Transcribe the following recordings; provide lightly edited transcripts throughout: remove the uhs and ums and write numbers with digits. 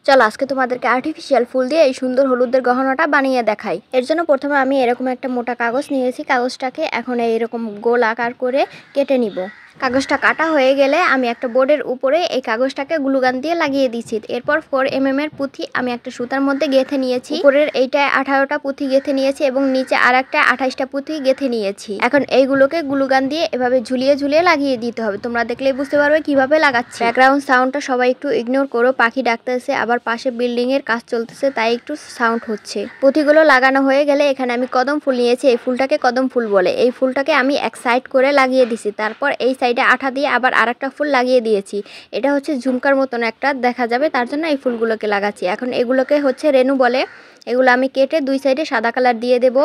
চলো আজকে তোমাদেরকে আর্টিফিশিয়াল ফুল দিয়ে এই সুন্দর হলুদের গহনাটা বানিয়ে দেখাই। এর জন্য প্রথমে আমি এরকম একটা মোটা কাগজ নিয়েছি। কাগজটাকে এখন এইরকম গোল আকার করে কেটে নিব। কাগজটা কাটা হয়ে গেলে আমি একটা বোর্ডের উপরে এই কাগজটাকে গ্লুগান দিয়ে লাগিয়ে দিচ্ছি। এরপর 4mm এর পুঁথি আমি একটা সুতার মধ্যে গেঁথে নিয়েছি। উপরের এইটায় 18টা পুঁথি গেঁথে নিয়েছি এবং নিচে আর একটা 28টা পুঁথি গেঁথে নিয়েছি। এখন এইগুলোকে গ্লুগান দিয়ে এভাবে ঝুলিয়ে ঝুলিয়ে লাগিয়ে দিতে হবে। তোমরা দেখলেই বুঝতে পারবে কিভাবে লাগাচ্ছি। ব্যাকগ্রাউন্ড সাউন্ডটা সবাই একটু ইগনোর করো, পাখি ডাকতেছে, আবার পাশে বিল্ডিং এর কাজ চলতেছে, তাই একটু সাউন্ড হচ্ছে। পুঁথিগুলো লাগানো হয়ে গেলে এখানে আমি কদম ফুল নিয়েছি। এই ফুলটাকে কদম ফুল বলে। এই ফুলটাকে আমি এক সাইড করে লাগিয়ে দিছি। তারপর এই সাইডে আঠা দিয়ে আবার আরেকটা ফুল লাগিয়ে দিয়েছি। এটা হচ্ছে ঝুমকার মতন একটা দেখা যাবে, তার জন্য এই ফুলগুলোকে লাগাচ্ছি। এখন এগুলোকে হচ্ছে রেনু বলে। এগুলো আমি কেটে দুই সাইডে সাদা কালার দিয়ে দেব।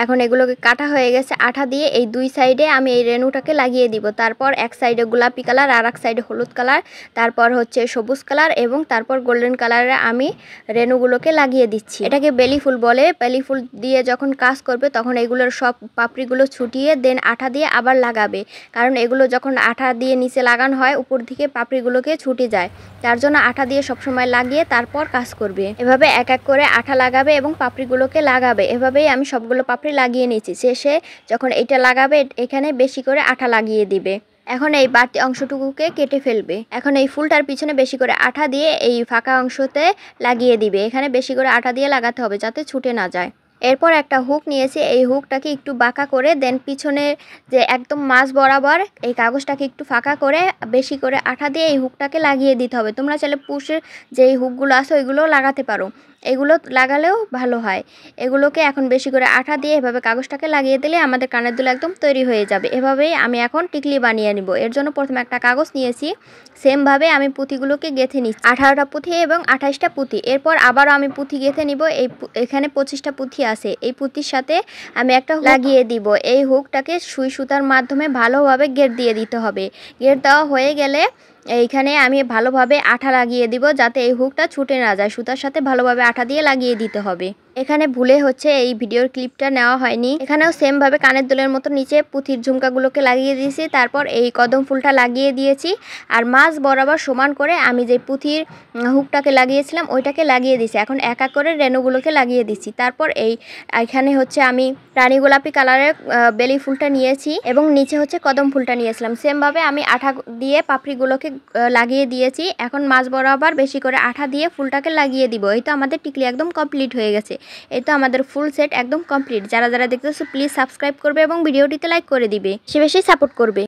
এখন এগুলোকে কাটা হয়ে গেছে আঠা দিয়ে। এই দুই সাইডে আমি এই রেনুটাকে লাগিয়ে দিব। তারপর এক সাইডে গোলাপি কালার আর এক সাইডে হলুদ কালার, তারপর হচ্ছে সবুজ কালার এবং তারপর গোল্ডেন কালারে আমি রেনুগুলোকে লাগিয়ে দিচ্ছি। এটাকে বেলি ফুল বলে। বেলি ফুল দিয়ে যখন কাজ করবে তখন এগুলোর সব পাপড়িগুলো ছুটিয়ে দেন আঠা দিয়ে আবার লাগাবে, কারণ এগুলো যখন আঠা দিয়ে নিচে লাগানো হয় উপর দিকে পাপড়িগুলোকে ছুটে যায়, তার জন্য আঠা দিয়ে সবসময় লাগিয়ে তারপর কাজ করবে। এভাবে এক এক করে আঠা লাগাবে এবং পাপড়িগুলোকে লাগাবে। এভাবেই আমি সবগুলো পাপড়ি লাগিয়ে নিয়েছি। শেষে যখন এটা লাগাবে এখানে বেশি করে আঠা লাগিয়ে দিবে। এখন এই বাড়তি অংশটুকুকে কেটে ফেলবে। এখন এই ফুলটার পিছনে বেশি করে আঠা দিয়ে এই ফাঁকা অংশতে লাগিয়ে দিবে। এখানে বেশি করে আঠা দিয়ে লাগাতে হবে যাতে ছুটে না যায়। এরপর একটা হুক নিয়েছি। এই হুকটাকে একটু বাঁকা করে দেন পিছনে যে একদম মাঝ বরাবর এই কাগজটাকে একটু ফাঁকা করে বেশি করে আঠা দিয়ে এই হুকটাকে লাগিয়ে দিতে হবে। তোমরা চাইলে পুশের যে হুকগুলো আছে ওইগুলোও লাগাতে পারো, এগুলো লাগালেও ভালো হয়। এগুলোকে এখন বেশি করে আঠা দিয়ে এভাবে কাগজটাকে লাগিয়ে দিলে আমাদের কানের দুল একদম তৈরি হয়ে যাবে। এভাবেই আমি এখন টিকলি বানিয়ে নিব। এর জন্য প্রথমে একটা কাগজ নিয়েছি। সেমভাবে আমি পুঁথিগুলোকে গেঁথে নিচ্ছি। 18টা পুঁথি এবং 28টা পুঁথি। এরপর আবারও আমি পুঁথি গেঁথে নিব। এখানে 25টা পুঁথি আছে। এই পুঁথির সাথে আমি একটা লাগিয়ে দিব। এই হুকটাকে সুই সুতার মাধ্যমে ভালোভাবে গেঁথে দিয়ে দিতে হবে। গেঁথে দেওয়া হয়ে গেলে এইখানে আমি ভালোভাবে আঠা লাগিয়ে দিব যাতে এই হুকটা ছুটে না যায়। সুতার সাথে ভালোভাবে আঠা দিয়ে লাগিয়ে দিতে হবে। এখানে ভুলে হচ্ছে এই ভিডিওর ক্লিপটা নেওয়া হয়নি। এখানেও সেম ভাবে কানের দুলের মতো নিচে পুঁথির ঝুমকাগুলোকে লাগিয়ে দিয়েছি। তারপর এই কদম ফুলটা লাগিয়ে দিয়েছি। আর মাঝ বরাবর সমান করে আমি যে পুঁথির হুকটাকে লাগিয়েছিলাম ওইটাকে লাগিয়ে দিয়েছি। এখন এক এক করে রেনুগুলোকে লাগিয়ে দিচ্ছি। তারপর এখানে হচ্ছে আমি রানী গোলাপি কালারের বেলি ফুলটা নিয়েছি এবং নিচে হচ্ছে কদম ফুলটা নিয়েছিলাম। সেম ভাবে আমি আঠা দিয়ে পাপড়িগুলোকে লাগিয়ে দিয়েছি। এখন মাঝ বরাবর বেশি করে আঠা দিয়ে ফুলটাকে লাগিয়ে দিব। এই তো আমাদের টিকলি একদম কমপ্লিট হয়ে গেছে। এই তো আমাদের ফুল সেট একদম কমপ্লিট। যারা যারা দেখতেছো প্লিজ সাবস্ক্রাইব করবে এবং ভিডিওটিতে লাইক করে দিবে, বেশি বেশি সাপোর্ট করবে।